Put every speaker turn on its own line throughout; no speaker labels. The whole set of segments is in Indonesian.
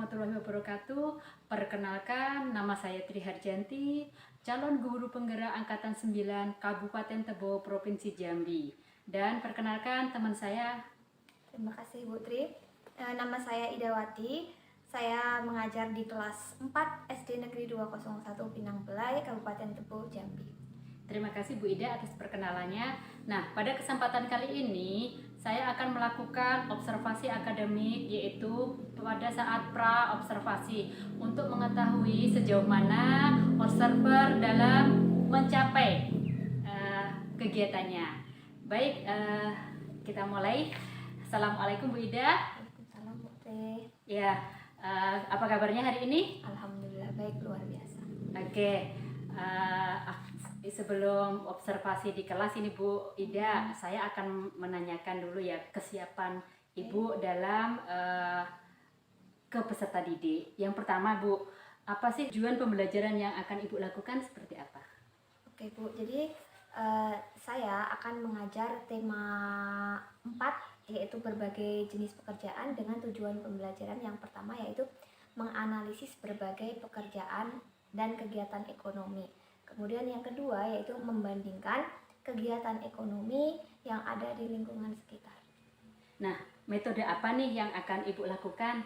warahmatullahi wabarakatuh. Perkenalkan, nama saya Tri Harjanti, calon guru penggerak Angkatan 9 Kabupaten Tebo, Provinsi Jambi. Dan perkenalkan teman saya.
Terima kasih Bu Tri. Nama saya Idawati. Saya mengajar di kelas 4 SD Negeri 201 Pinang Belai, Kabupaten Tebo, Jambi.
Terima kasih Bu Ida atas perkenalannya. Nah, pada kesempatan kali ini saya akan melakukan observasi akademik, yaitu pada saat pra-observasi untuk mengetahui sejauh mana observer dalam mencapai kegiatannya. Baik, kita mulai. Assalamualaikum Bu Ida.
Waalaikumsalam Bu Tri.
Ya, apa kabarnya hari ini?
Alhamdulillah baik, luar biasa.
Oke. Sebelum observasi di kelas ini Bu Ida, saya akan menanyakan dulu ya kesiapan Ibu dalam ke peserta didik. Yang pertama Bu, apa sih tujuan pembelajaran yang akan Ibu lakukan seperti apa?
Oke Bu, jadi saya akan mengajar tema 4, yaitu berbagai jenis pekerjaan dengan tujuan pembelajaran yang pertama yaitu menganalisis berbagai pekerjaan dan kegiatan ekonomi. Kemudian yang kedua yaitu membandingkan kegiatan ekonomi yang ada di lingkungan sekitar.
Nah, metode apa nih yang akan Ibu lakukan?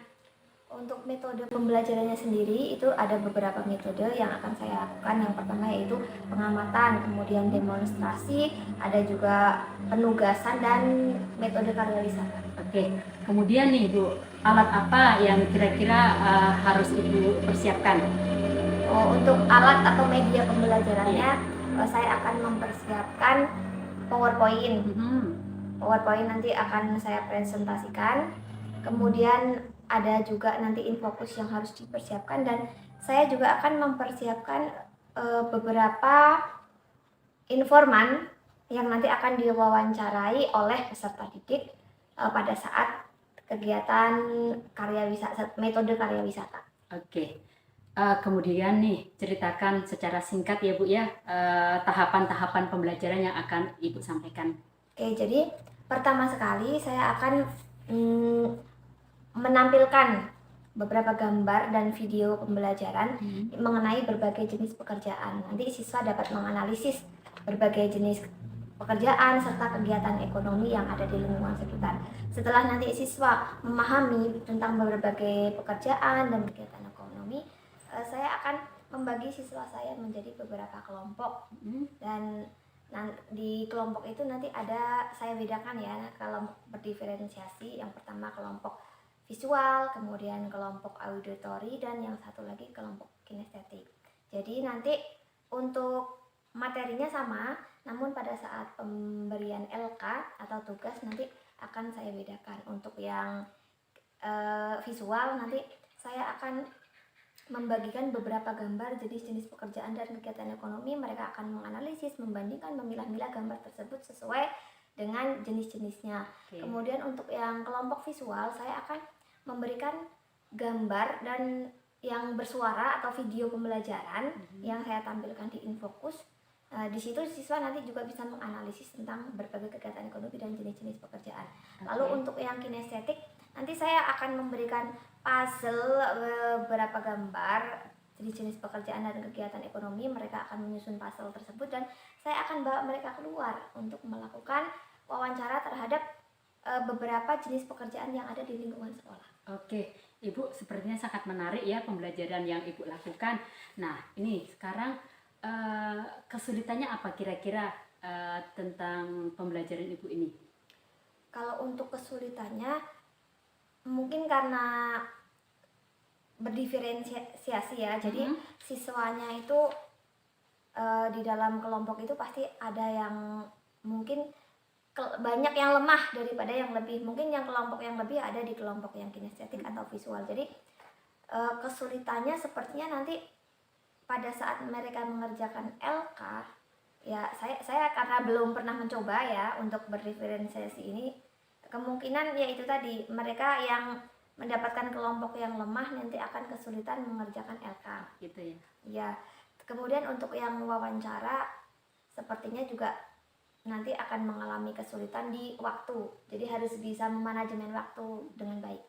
Untuk metode pembelajarannya sendiri itu ada beberapa metode yang akan saya lakukan. Yang pertama yaitu pengamatan, kemudian demonstrasi, ada juga penugasan dan metode karya wisata.
Oke, kemudian nih Bu, alat apa yang kira-kira harus Ibu persiapkan?
Untuk alat atau media pembelajarannya, saya akan mempersiapkan PowerPoint. PowerPoint nanti akan saya presentasikan. Kemudian ada juga nanti infokus yang harus dipersiapkan, dan saya juga akan mempersiapkan beberapa informan yang nanti akan diwawancarai oleh peserta didik pada saat kegiatan karya wisata, metode karya wisata.
Oke. Kemudian nih ceritakan secara singkat ya Bu ya tahapan-tahapan pembelajaran yang akan Ibu sampaikan.
Oke, jadi pertama sekali saya akan menampilkan beberapa gambar dan video pembelajaran mengenai berbagai jenis pekerjaan. Nanti siswa dapat menganalisis berbagai jenis pekerjaan serta kegiatan ekonomi yang ada di lingkungan sekitar. Setelah nanti siswa memahami tentang berbagai pekerjaan dan kegiatan ekonomi, saya akan membagi siswa saya menjadi beberapa kelompok, dan di kelompok itu nanti ada, saya bedakan ya, kalau berdiferensiasi. Yang pertama kelompok visual, kemudian kelompok auditori, dan yang satu lagi kelompok kinestetik. Jadi nanti untuk materinya sama, namun pada saat pemberian LK atau tugas nanti akan saya bedakan. Untuk yang visual nanti saya akan membagikan beberapa gambar jenis-jenis pekerjaan dan kegiatan ekonomi. Mereka akan menganalisis, membandingkan, memilah-milah gambar tersebut sesuai dengan jenis-jenisnya. Kemudian untuk yang kelompok visual, saya akan memberikan gambar dan yang bersuara atau video pembelajaran yang saya tampilkan di infokus. Di situ siswa nanti juga bisa menganalisis tentang berbagai kegiatan ekonomi dan jenis-jenis pekerjaan. Lalu untuk yang kinestetik, nanti saya akan memberikan puzzle beberapa gambar jenis-jenis pekerjaan dan kegiatan ekonomi. Mereka akan menyusun puzzle tersebut dan saya akan bawa mereka keluar untuk melakukan wawancara terhadap beberapa jenis pekerjaan yang ada di lingkungan sekolah.
Oke, Ibu sepertinya sangat menarik ya pembelajaran yang Ibu lakukan. Nah, ini sekarang kesulitannya apa kira-kira tentang pembelajaran Ibu ini?
Kalau untuk kesulitannya, mungkin karena berdiferensiasi ya. Jadi siswanya itu di dalam kelompok itu pasti ada yang mungkin banyak yang lemah daripada yang lebih. Mungkin yang kelompok yang lebih ada di kelompok yang kinestetik atau visual. Jadi kesulitannya sepertinya nanti pada saat mereka mengerjakan LK, ya saya karena belum pernah mencoba ya untuk berdiferensiasi ini, kemungkinan ya itu tadi, mereka yang mendapatkan kelompok yang lemah nanti akan kesulitan mengerjakan LK
gitu ya.
Ya, kemudian untuk yang wawancara sepertinya juga nanti akan mengalami kesulitan di waktu. Jadi harus bisa memanajemen waktu dengan baik.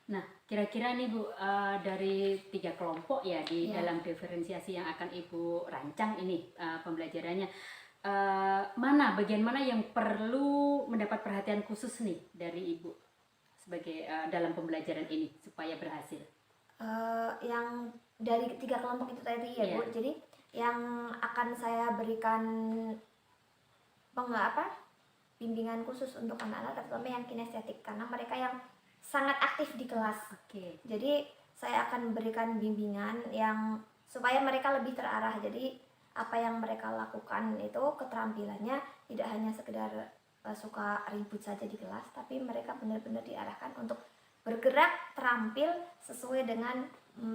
Nah, kira-kira nih Bu, dari 3 kelompok ya di
Ya.
dalam diferensiasi yang akan Ibu rancang ini pembelajarannya, bagian mana yang perlu mendapat perhatian khusus nih dari Ibu sebagai dalam pembelajaran ini supaya berhasil?
Yang dari 3 kelompok itu tadi ya Bu,
Iya.
jadi yang akan saya berikan bimbingan khusus untuk anak-anak terutama yang kinestetik karena mereka yang sangat aktif di kelas.
Oke.
Jadi saya akan memberikan bimbingan yang supaya mereka lebih terarah. Jadi apa yang mereka lakukan itu keterampilannya tidak hanya sekedar suka ribut saja di kelas, tapi mereka benar-benar diarahkan untuk bergerak terampil sesuai dengan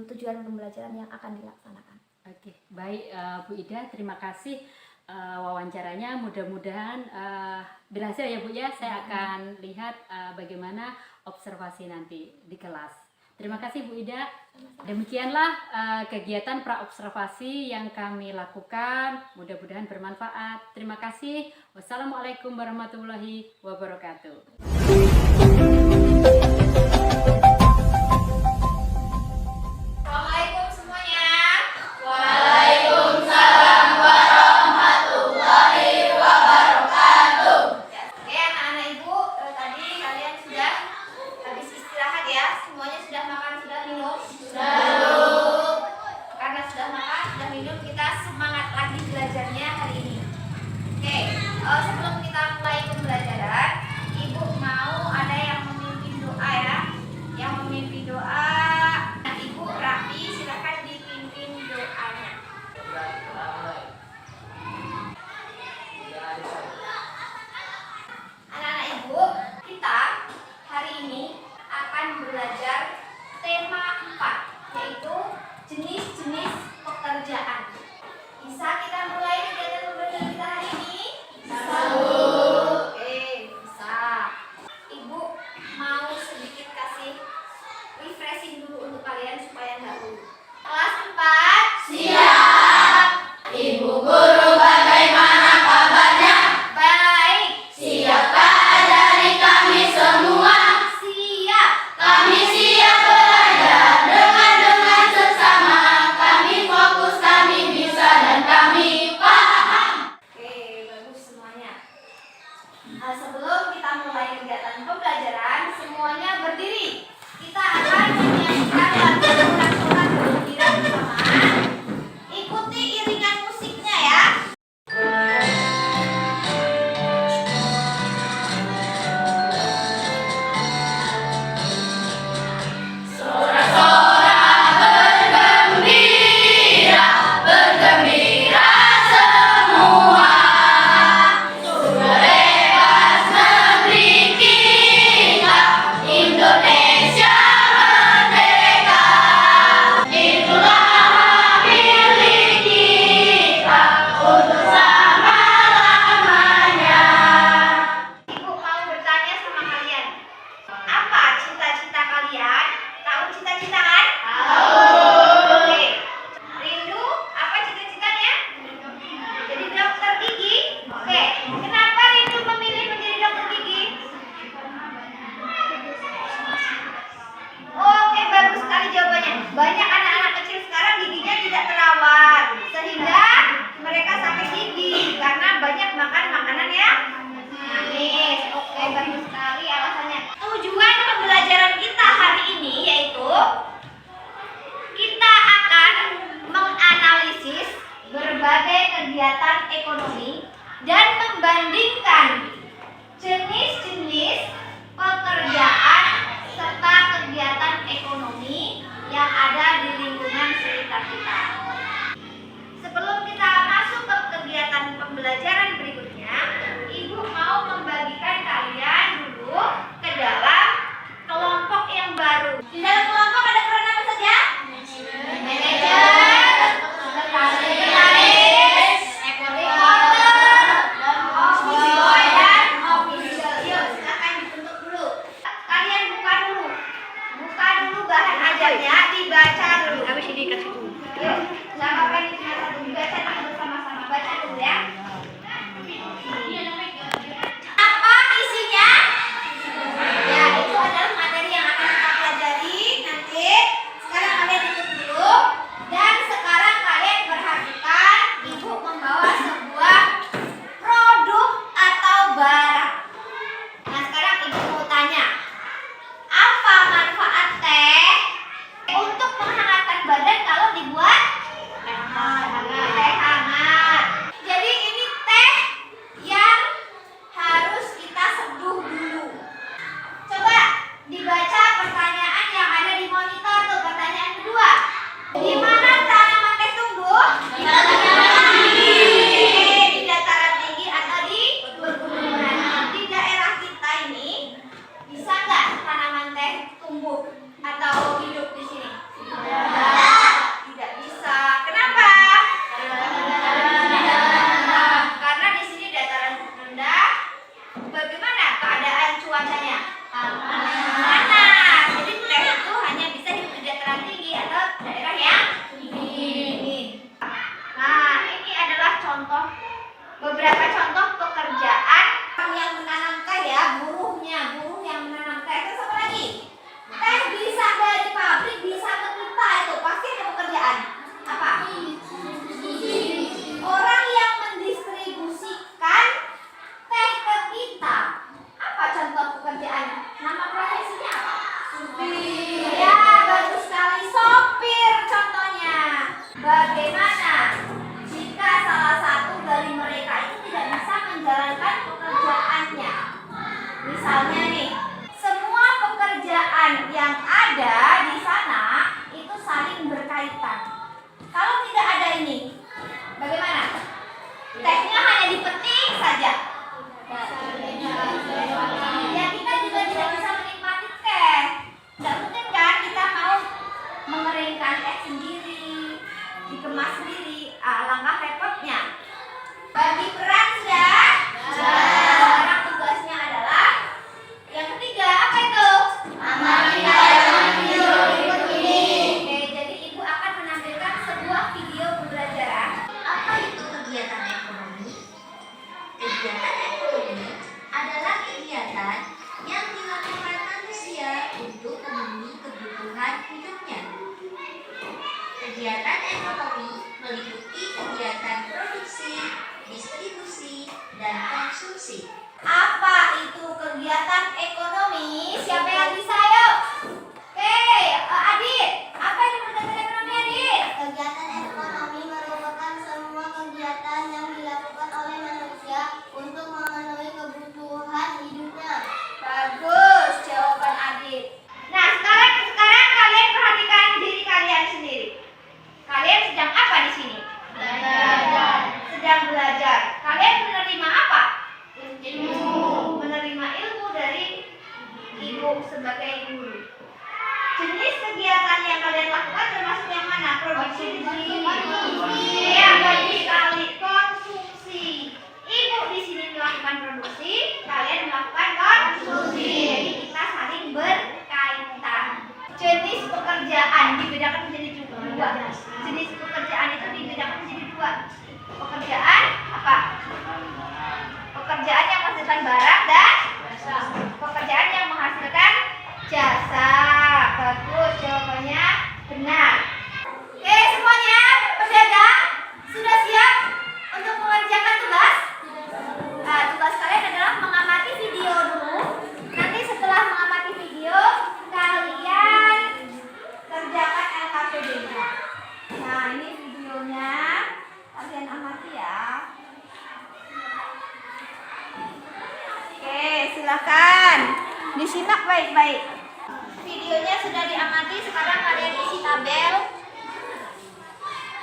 tujuan pembelajaran yang akan dilaksanakan.
Oke, baik Bu Ida, terima kasih wawancaranya. Mudah-mudahan berhasil ya Bu ya. Saya akan lihat bagaimana observasi nanti di kelas. Terima kasih Bu Ida. Demikianlah kegiatan praobservasi yang kami lakukan. Mudah-mudahan bermanfaat. Terima kasih. Wassalamualaikum warahmatullahi wabarakatuh.
Assalamualaikum semuanya. Oke, anak-anak Ibu, tadi kalian sudah habis istirahat ya? Semuanya sudah makan, sudah minum? Karena sudah makan, sudah minum, kita semangat lagi belajarnya hari ini. Oke, sebelum kita mulai pembelajaran, Ibu mau ada yang memimpin doa ya? Yang memimpin doa, nah, Ibu Rafi, silakan dipimpin doanya. Anak-anak Ibu, kita hari ini akan belajar tema 4, yaitu jenis-jenis pekerjaan. Bisa kita mulai kegiatan pembelajaran kita hari ini? Bisa, Bu. Oke, bisa. Ibu mau sedikit kasih refreshing dulu untuk kalian supaya nggak lupa. Kelas 4. Siap. Ibu guru bagaimana kabarnya? Baik. Siapkah dari kami semua? Siap. Kami siap belajar dengan sesama. Kami fokus, kami bisa dan kami paham. Oke, bagus semuanya. Sebelum kita mulai kegiatan pembelajaran, semuanya berdiri. Kita akan menyanyikan lagu sorak-sorak gembira bersama. Ikuti iringan musiknya ya. Indonesia merdeka, itulah hak milik kita untuk selama-lamanya. Ibu mau bertanya sama kalian, apa cita-cita kalian? Tahu cita-cita kan? Tahu. Oke. Rindu, apa cita-citanya? Jadi dokter gigi. Oke. Kenapa Rindu memilih menjadi dokter gigi? Oke, bagus sekali jawabannya. Banyak anak-anak kecil sekarang giginya tidak terawat, sehingga mereka sakit gigi karena banyak makan makanan yang manis. Oke, bagus sekali alasannya. Tujuan pembelajaran kita hari ini yaitu kita akan menganalisis berbagai kegiatan ekonomi dan membandingkan jenis-jenis pekerjaan serta kegiatan ekonomi yang ada di lingkungan sekitar kita. Sebelum kita masuk ke kegiatan pembelajaran berikutnya, Ibu mau membagikan kalian dulu ke dalam kelompok yang baru. Di dalam kelompok ada peran apa saja? Manajer, sekretaris, reporter, office boy, dan official. Misalnya nih, semua pekerjaan yang ada di sana itu saling berkaitan. Kalau tidak ada ini, bagaimana? Tehnya hanya dipetik saja. Ya kita juga tidak bisa menikmati teh. Tidak mungkin kan kita mau mengeringkan teh sendiri, dikemas sendiri. Alangkah repotnya. Bagi peran sudah. Sekarang tugasnya adalah yang ketiga, apa itu? Amati video berikut ini. Oke, jadi ibu akan menampilkan sebuah video pembelajaran.
Apa itu kegiatan ekonomi? Kegiatan ekonomi adalah kegiatan yang dilakukan manusia untuk memenuhi kebutuhan hidupnya. Kegiatan ekonomi meliputi kegiatan produksi, distribusi, dan konsumsi.
Apa itu kegiatan ekonomi? Siapa yang bisa, yuk? Oke, Adit, apa itu kegiatan ekonomi, Adit?
Kegiatan ekonomi merupakan semua kegiatan yang dilakukan oleh manusia untuk memenuhi kebutuhan hidupnya.
Bagus jawaban Adit. Nah, sekarang kalian perhatikan diri kalian sendiri. Kalian sedang apa di sini? Belajar. Sedang belajar. Kalian menerima apa? Ilmu. Menerima ilmu dari ibu sebagai guru. Jenis kegiatan yang kalian lakukan termasuk yang mana? Produksi. Ya, bagus sekali. Konsumsi. Ibu di sini melakukan produksi, kalian melakukan konsumsi. Jadi kita saling berkaitan. Jenis pekerjaan dibedakan menjadi dua. Jenis pekerjaan itu dibedakan menjadi dua. Pekerjaan apa? Pekerjaan yang menghasilkan barang dan pekerjaan yang menghasilkan jasa. Bagus, jawabannya benar. Oke, semuanya pedagang sudah siap untuk mengerjakan tugas? Nah, tugas kalian adalah mengamati video dulu. Nanti setelah mengamati video, kalian kerjakan LKPD-nya. Nah, ini videonya. Kalian amati ya. Oke, silakan disimak baik-baik. Videonya sudah diamati, sekarang kalian isi tabel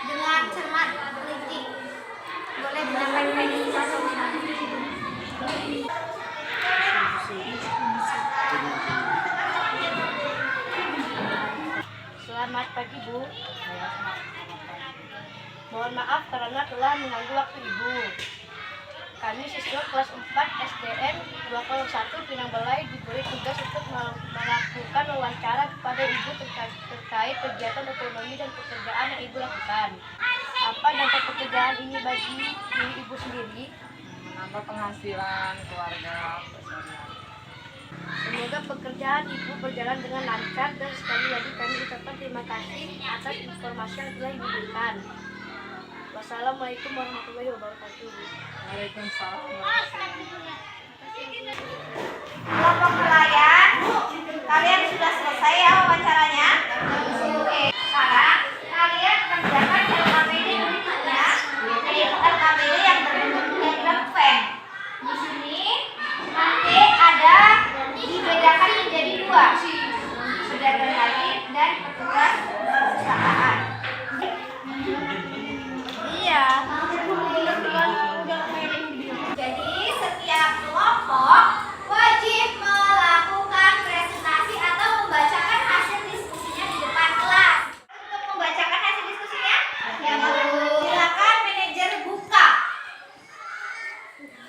dengan cermat teliti. Boleh menyampaikan isi satu.
Selamat pagi Bu. Mohon maaf karena telah mengganggu waktu Ibu. Kami siswa kelas 4 SDN 201 Pinang Balai diberi tugas untuk melakukan wawancara kepada Ibu terkait kegiatan ekonomi dan pekerjaan yang Ibu lakukan. Apa dampak pekerjaan ini bagi diri Ibu sendiri?
Menambah penghasilan keluarga personal.
Semoga pekerjaan Ibu berjalan dengan lancar dan sekali lagi kami ucapkan terima kasih atas informasi yang telah Ibu berikan. Wassalamualaikum warahmatullahi wabarakatuh.
Waalaikumsalam warahmatullahi wabarakatuh.
Kelompok nelayan, kalian sudah selesai ya wawancaranya? Oke, sekarang kalian kerjakan LKPD berikutnya, yaitu LKPD yang berbentuk diagram Venn. Di sini nanti ada dibedakan menjadi dua, pedagang lain dan petugas perpustakaan. Iya. Jadi setiap kelompok wajib melakukan presentasi atau membacakan hasil diskusinya di depan kelas. Untuk membacakan hasil diskusinya, ya Bu. Silakan manajer buka.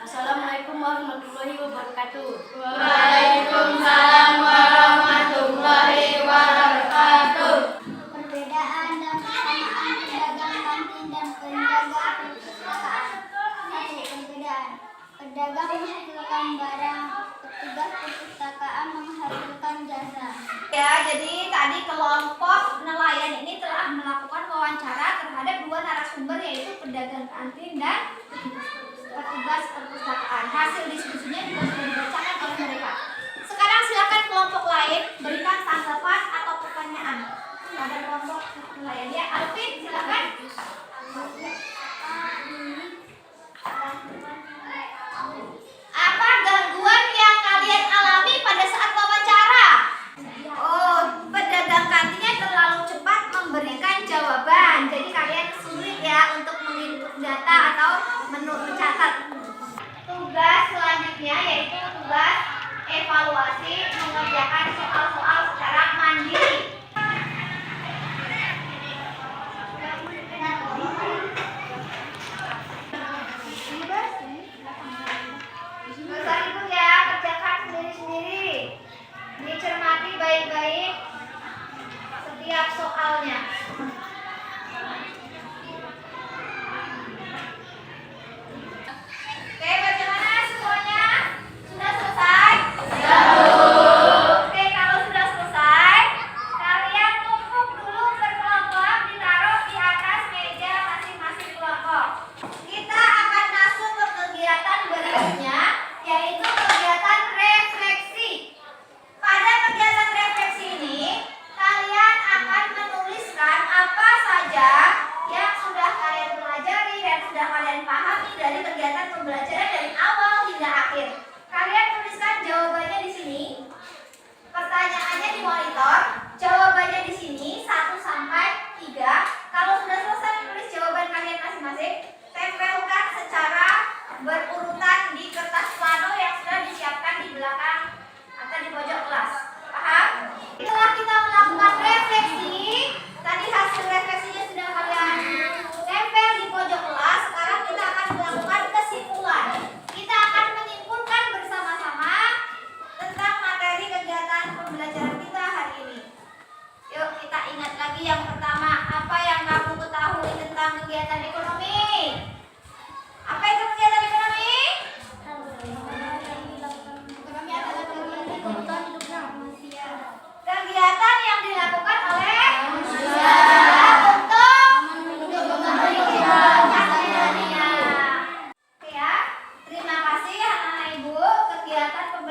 Assalamualaikum warahmatullahi wabarakatuh.
Waalaikumsalam warahmatullahi wabarakatuh.
Perbedaan dan persamaan pedagang kantin dan penjaga perpustakaan. 1. Perbedaan. Pedagang menghasilkan barang, petugas perpustakaan menghasilkan jasa.
Ya, jadi tadi kelompok nelayan ini telah melakukan wawancara terhadap dua narasumber, yaitu pedagang kantin dan petugas perpustakaan. Hasil diskusinya juga sudah dibacakan oleh mereka. Sekarang silakan kelompok lain berikan tanggapan atau pertanyaan pada kelompok nelayan. Ya, Alvin silakan. Apa gangguan yang kalian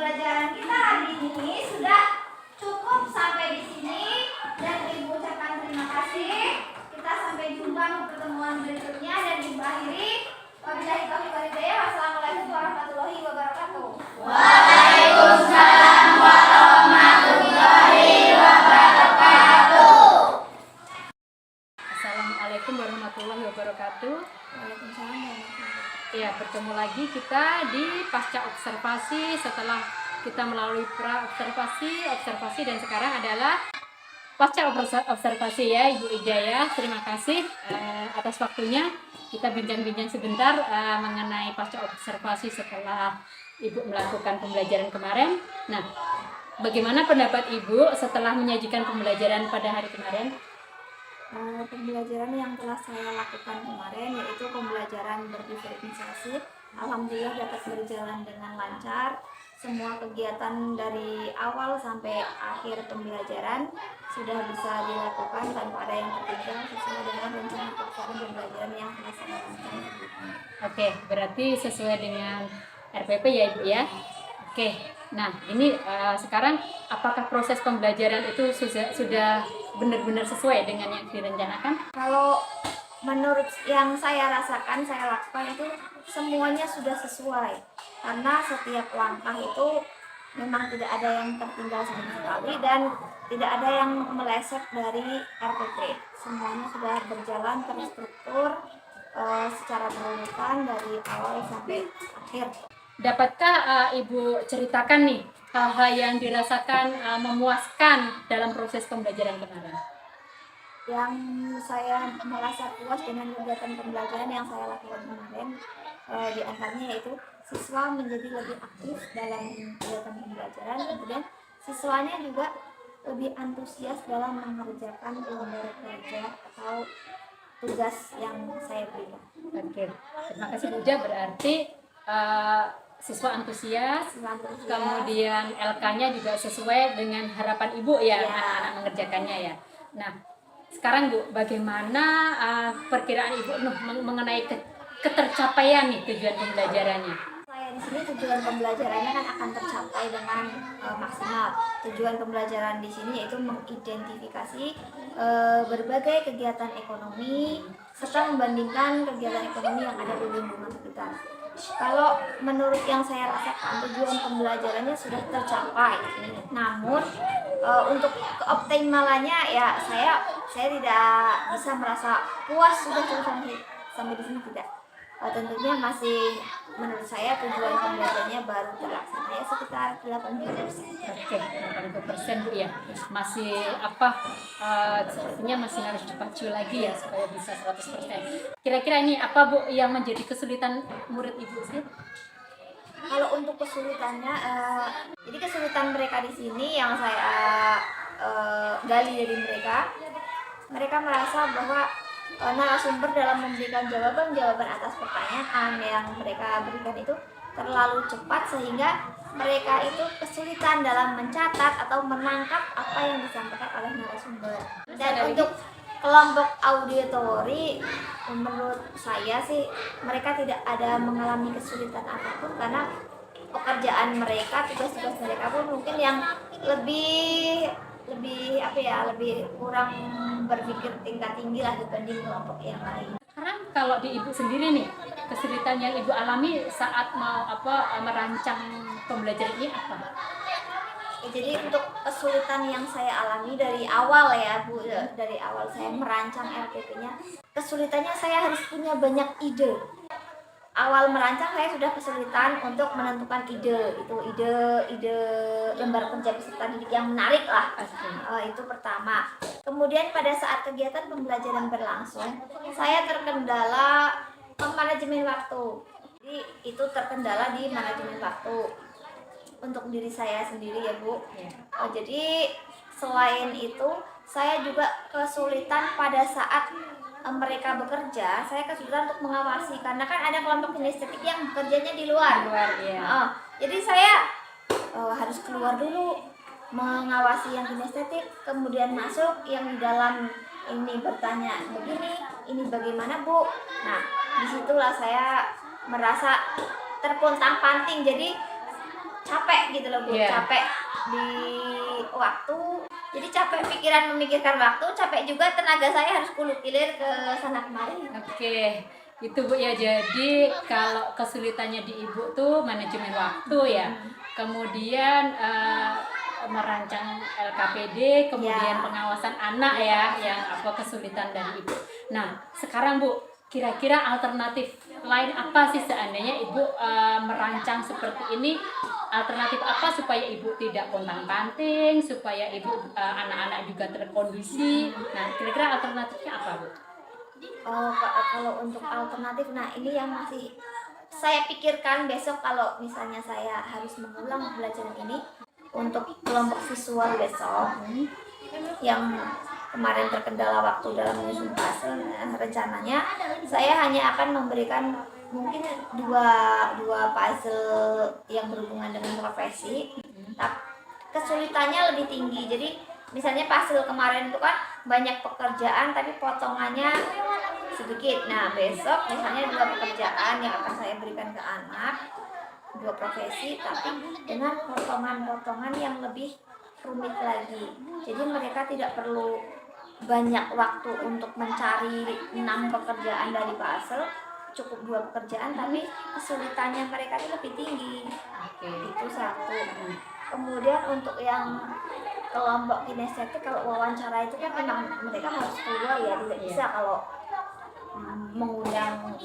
pembelajaran kita hari ini sudah cukup sampai di sini dan Ibu ucapkan terima kasih. Kita sampai jumpa di pertemuan berikutnya dan Ibu akhiri. Wabillahi taufiq wal hidayah. Wassalamualaikum warahmatullahi wabarakatuh.
Waalaikumsalam warahmatullahi wabarakatuh.
Assalamualaikum warahmatullahi wabarakatuh.
Waalaikumsalam warahmatullahi wabarakatuh.
Ya, bertemu lagi kita di pasca observasi setelah kita melalui pra observasi dan sekarang adalah pasca observasi ya Ibu Ijaya. Terima kasih atas waktunya. Kita bincang-bincang sebentar mengenai pasca observasi setelah Ibu melakukan pembelajaran kemarin. Nah, bagaimana pendapat Ibu setelah menyajikan pembelajaran pada hari kemarin?
Pembelajaran yang telah saya lakukan kemarin yaitu pembelajaran berdiferensiasi, alhamdulillah dapat berjalan dengan lancar. Semua kegiatan dari awal sampai akhir pembelajaran sudah bisa dilakukan tanpa ada yang tertinggal sesuai dengan rencana pelaksanaan pembelajaran yang telah saya lakukan.
Oke, berarti sesuai dengan RPP ya Ibu ya. Oke, nah ini sekarang apakah proses pembelajaran itu sudah benar-benar sesuai dengan yang direncanakan?
Kalau menurut yang saya rasakan, saya lakukan itu semuanya sudah sesuai karena setiap langkah itu memang tidak ada yang tertinggal sama sekali dan tidak ada yang meleset dari RPP. Semuanya sudah berjalan terstruktur secara berurutan dari awal sampai akhir.
Dapatkah Ibu ceritakan nih hal-hal yang dirasakan memuaskan dalam proses pembelajaran kemarin?
Yang saya merasa puas dengan kegiatan pembelajaran yang saya lakukan kemarin diantaranya yaitu siswa menjadi lebih aktif dalam kegiatan pembelajaran, kemudian siswanya juga lebih antusias dalam mengerjakan lembar kerja atau tugas yang saya berikan.
Oke, terima kasih Bu Ja. Berarti siswa antusias, kemudian LK-nya juga sesuai dengan harapan Ibu ya, anak-anak mengerjakannya ya. Nah, sekarang Bu, bagaimana perkiraan Ibu mengenai ketercapaian nih tujuan pembelajarannya?
Saya di sini tujuan pembelajarannya kan akan tercapai dengan maksimal. Tujuan pembelajaran di sini yaitu mengidentifikasi berbagai kegiatan ekonomi serta membandingkan kegiatan ekonomi yang ada di lingkungan sekitar. Kalau menurut yang saya rasakan tujuan pembelajarannya sudah tercapai, namun untuk keoptimalannya ya saya tidak bisa merasa puas sudah sampai di sini tidak. Tentunya masih menurut saya tujuan pembelajarannya baru terlaksana ya sekitar 80%.
Oke, 80% Bu ya. Masih sepertinya masih harus dipacu lagi ya supaya bisa 100%. Kira-kira ini apa Bu yang menjadi kesulitan murid Ibu sih?
Kalau untuk kesulitannya, jadi kesulitan mereka di sini yang saya gali dari mereka merasa bahwa narasumber dalam memberikan jawaban atas pertanyaan yang mereka berikan itu terlalu cepat sehingga mereka itu kesulitan dalam mencatat atau menangkap apa yang disampaikan oleh narasumber. Dan untuk kelompok auditori, menurut saya sih mereka tidak ada mengalami kesulitan apapun karena pekerjaan mereka, tugas-tugas mereka pun mungkin yang lebih kurang berpikir tingkat tinggi lah dibanding kelompok yang lain.
Sekarang kalau di Ibu sendiri nih, kesulitan yang Ibu alami saat mau merancang pembelajaran ini apa?
Jadi untuk kesulitan yang saya alami dari awal ya Bu, dari awal saya merancang RPP-nya, kesulitannya saya harus punya banyak ide. Awal merancang saya sudah kesulitan untuk menentukan ide lembar kerja peserta didik yang menarik lah. Itu pertama. Kemudian pada saat kegiatan pembelajaran berlangsung, saya terkendala manajemen waktu. Jadi itu terkendala di manajemen waktu untuk diri saya sendiri ya Bu. Jadi selain itu saya juga kesulitan pada saat mereka bekerja, saya kesulitan untuk mengawasi karena kan ada kelompok kinestetik yang bekerjanya di luar.
Ya.
Jadi saya harus keluar dulu mengawasi yang kinestetik, kemudian masuk yang di dalam ini bertanya begini, ini bagaimana Bu? Nah, disitulah saya merasa terpontang-panting. Jadi capek gitu loh Bu,
Iya.
capek di waktu, jadi capek pikiran memikirkan waktu, capek juga tenaga saya harus kulukilir ke sana kemari.
Oke, itu Bu ya. Jadi kalau kesulitannya di Ibu tuh manajemen waktu ya. Kemudian merancang LKPD, kemudian
Ya.
pengawasan anak ya, yang apa kesulitan dari Ibu. Nah, sekarang Bu, kira-kira alternatif lain apa sih seandainya Ibu merancang seperti ini? Alternatif apa supaya Ibu tidak pontang-panting, supaya Ibu anak-anak juga terkondisi. Nah, kira-kira alternatifnya apa Bu?
Kalau untuk alternatif, nah ini yang masih saya pikirkan besok kalau misalnya saya harus mengulang pembelajaran ini untuk kelompok visual besok yang kemarin terkendala waktu dalam menyusun puzzle. Rencananya saya hanya akan memberikan mungkin dua puzzle yang berhubungan dengan profesi, tapi kesulitannya lebih tinggi. Jadi misalnya puzzle kemarin itu kan banyak pekerjaan tapi potongannya sedikit. Nah besok misalnya 2 pekerjaan yang akan saya berikan ke anak, 2 profesi tapi dengan potongan-potongan yang lebih rumit lagi. Jadi mereka tidak perlu banyak waktu untuk mencari 6 pekerjaan dari puzzle, cukup 2 pekerjaan tapi kesulitannya mereka itu lebih tinggi.
Oke.
Itu satu. Kemudian untuk yang kelompok kinestetik, kalau wawancara itu kan memang mereka harus keluar ya, tidak bisa kalau mengundang.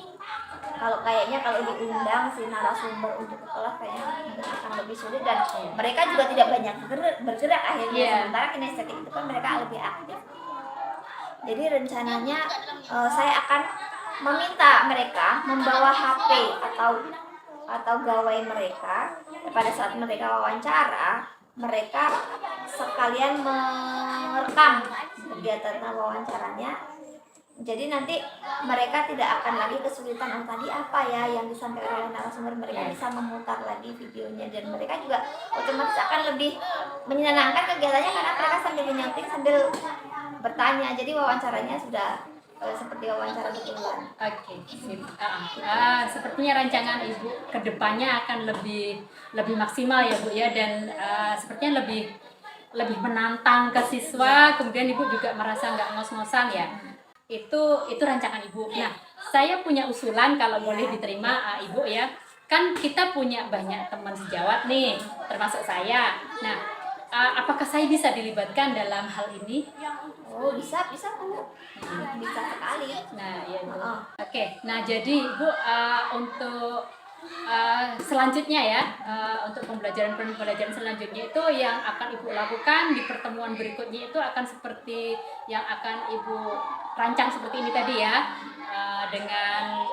Kalau kayaknya kalau diundang si narasumber untuk ke kelas kayaknya akan lebih sulit dan mereka juga tidak banyak bergerak akhirnya.
Iya.
Sementara kinestetik itu kan mereka lebih aktif. Jadi rencananya saya akan meminta mereka membawa HP atau gawai mereka. Pada saat mereka wawancara, mereka sekalian merekam kegiatan wawancaranya. Jadi nanti mereka tidak akan lagi kesulitan tadi apa ya yang disampaikan oleh narasumber. Mereka bisa memutar lagi videonya dan mereka juga otomatis akan lebih menyenangkan kegiatannya karena mereka sambil menyanting sambil bertanya. Jadi wawancaranya sudah seperti wawancara betulan.
Oke, sip. Sepertinya rancangan Ibu kedepannya akan lebih maksimal ya Bu ya, dan sepertinya lebih menantang ke siswa. Kemudian Ibu juga merasa nggak ngos-ngosan ya. Itu rancangan Ibu. Nah, saya punya usulan kalau boleh diterima Ibu ya. Kan kita punya banyak teman sejawat nih, termasuk saya. Nah, apakah saya bisa dilibatkan dalam hal ini?
Oh bisa Bu, bisa sekali.
Nah, ya Bu.
Heeh.
Oke, nah jadi Ibu untuk selanjutnya ya, untuk pembelajaran selanjutnya itu yang akan Ibu lakukan di pertemuan berikutnya itu akan seperti yang akan Ibu rancang seperti ini tadi ya, dengan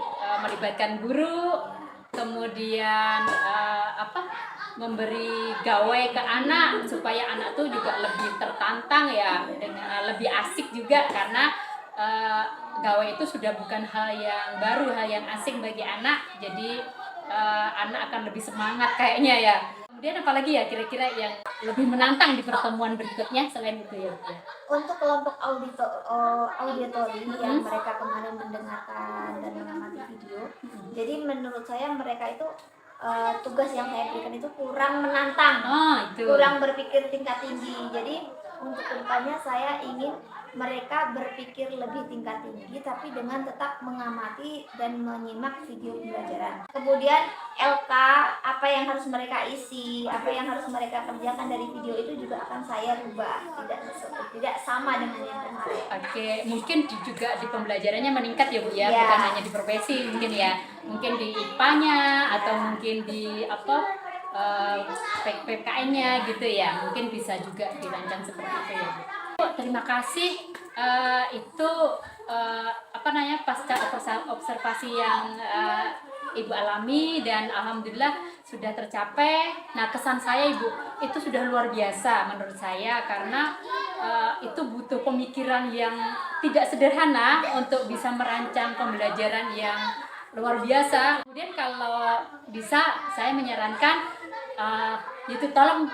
melibatkan guru, kemudian memberi gawai ke anak supaya anak tuh juga lebih tertantang ya, dengan lebih asik juga karena gawai itu sudah bukan hal yang baru, hal yang asing bagi anak. Jadi anak akan lebih semangat kayaknya ya. Kemudian apalagi ya kira-kira yang lebih menantang di pertemuan berikutnya selain itu ya?
Untuk kelompok auditori yang mereka kemarin mendengarkan dan mengamati video, jadi menurut saya mereka itu tugas yang saya berikan itu kurang menantang, kurang berpikir tingkat tinggi. Jadi untuk kedepannya saya ingin mereka berpikir lebih tingkat tinggi tapi dengan tetap mengamati dan menyimak video pembelajaran. Kemudian LK apa yang harus mereka isi, apa yang harus mereka kerjakan dari video itu juga akan saya rubah, tidak sama dengan yang kemarin.
Oke, mungkin juga di pembelajarannya meningkat ya Bu ya,
Ya.
bukan hanya di profesi mungkin ya, mungkin di IPA-nya atau mungkin di PKN-nya gitu ya, mungkin bisa juga dirancang seperti itu ya Bu. Terima kasih, itu pasca observasi yang Ibu alami dan alhamdulillah sudah tercapai. Nah, kesan saya Ibu itu sudah luar biasa menurut saya karena itu butuh pemikiran yang tidak sederhana untuk bisa merancang pembelajaran yang luar biasa. Kemudian kalau bisa saya menyarankan itu tolong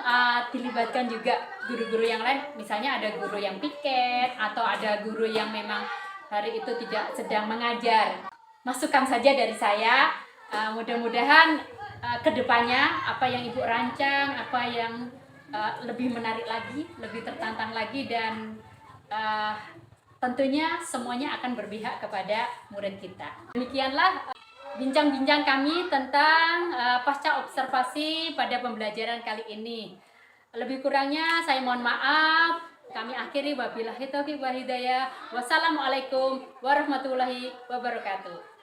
dilibatkan juga guru-guru yang lain, misalnya ada guru yang piket atau ada guru yang memang hari itu tidak sedang mengajar. Masukan saja dari saya, mudah-mudahan kedepannya apa yang Ibu rancang, apa yang lebih menarik lagi, lebih tertantang lagi, dan tentunya semuanya akan berpihak kepada murid kita. Demikianlah bincang-bincang kami tentang pasca observasi pada pembelajaran kali ini. Lebih kurangnya saya mohon maaf. Kami akhiri, wabillahi taufiq wal hidayah. Wassalamualaikum warahmatullahi wabarakatuh.